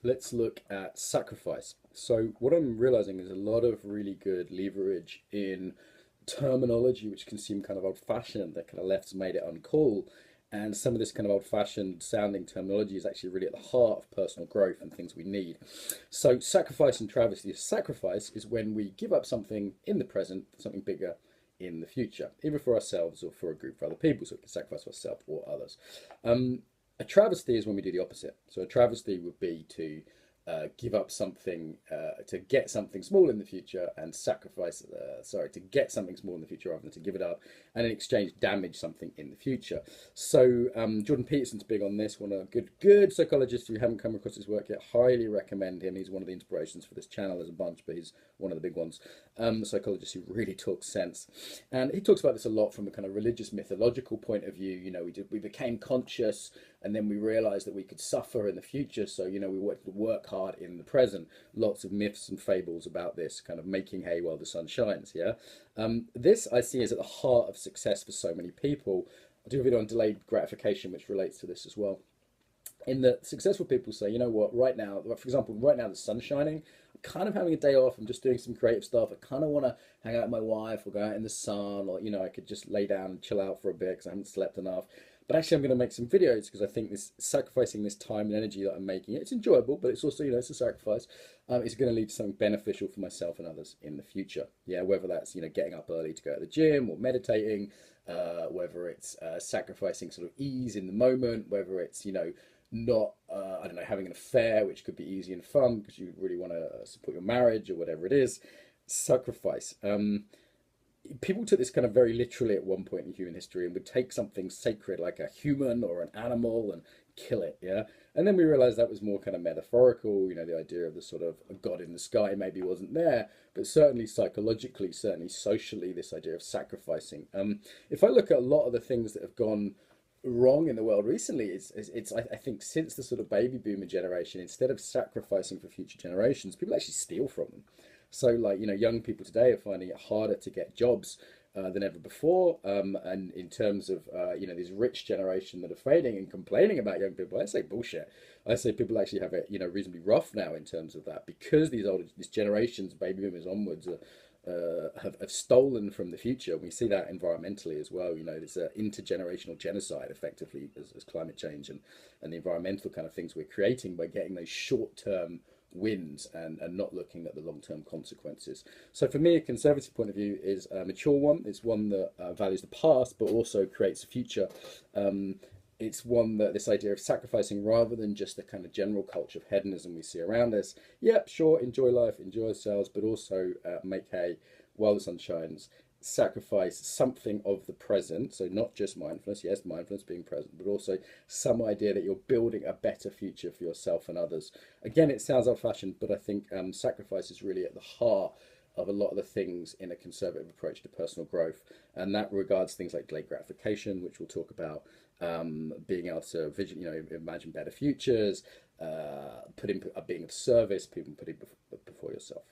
Let's look at sacrifice. So, what I'm realizing is a lot of really good leverage in terminology, which can seem kind of old fashioned, that kind of left's made it uncool. And some of this kind of old fashioned sounding terminology is actually really at the heart of personal growth and things we need. So, sacrifice and travesty. Sacrifice is when we give up something in the present for something bigger in the future, either for ourselves or for a group of other people. So, we can sacrifice ourselves or others. A travesty is when we do the opposite. So a travesty would be to give up something to get something small in the future and sacrifice, to get something small in the future rather than to give it up and in exchange damage something in the future. So Jordan Peterson's big on this, one of a good psychologist. If you haven't come across his work yet, highly recommend him. He's one of the inspirations for this channel. There's a bunch, but he's one of the big ones. Psychologist who really talks sense. And he talks about this a lot from a kind of religious mythological point of view. You know, we became conscious and then we realized that we could suffer in the future. So, you know, we work hard in the present. Lots of myths and fables about this, kind of making hay while the sun shines. Yeah. This I see is at the heart of success for so many people. I'll do a video on delayed gratification, which relates to this as well. In that successful people say, you know what, right now, for example, right now the sun's shining, I'm kind of having a day off, I'm just doing some creative stuff, I kind of want to hang out with my wife or go out in the sun, or, you know, I could just lay down and chill out for a bit because I haven't slept enough. But actually I'm going to make some videos because I think this sacrificing this time and energy that I'm making, it's enjoyable, but it's also, you know, it's a sacrifice. It's going to lead to something beneficial for myself and others in the future. Yeah, whether that's, you know, getting up early to go to the gym or meditating, whether it's sacrificing sort of ease in the moment, whether it's, you know, not I don't know, having an affair, which could be easy and fun because you really want to support your marriage or whatever it is. Sacrifice. People took this kind of very literally at one point in human history and would take something sacred like a human or an animal and kill it. Yeah. And then we realized that was more kind of metaphorical. You know, the idea of the sort of a god in the sky maybe wasn't there, but certainly psychologically, certainly socially, this idea of sacrificing. If I look at a lot of the things that have gone wrong in the world recently, I think since the sort of baby boomer generation, instead of sacrificing for future generations, people actually steal from them. So, like, you know, young people today are finding it harder to get jobs than ever before. And in terms of, you know, this rich generation that are fading and complaining about young people, I say bullshit. I say people actually have it, you know, reasonably rough now in terms of that because these generations, baby boomers onwards, have stolen from the future. We see that environmentally as well. You know, there's an intergenerational genocide effectively as climate change and the environmental kind of things we're creating by getting those short-term wins and not looking at the long-term consequences. So for me, a conservative point of view is a mature one. It's one that values the past, but also creates a future. It's one that this idea of sacrificing rather than just the kind of general culture of hedonism we see around us. Yep, sure, enjoy life, enjoy ourselves, but also make hay while the sun shines. Sacrifice something of the present, so not just mindfulness, yes, mindfulness being present, but also some idea that you're building a better future for yourself and others. Again, it sounds old-fashioned, but I think sacrifice is really at the heart of a lot of the things in a conservative approach to personal growth, and that regards things like delayed gratification, which we'll talk about, being able to vision, you know, imagine better futures, being of service, people putting before yourself.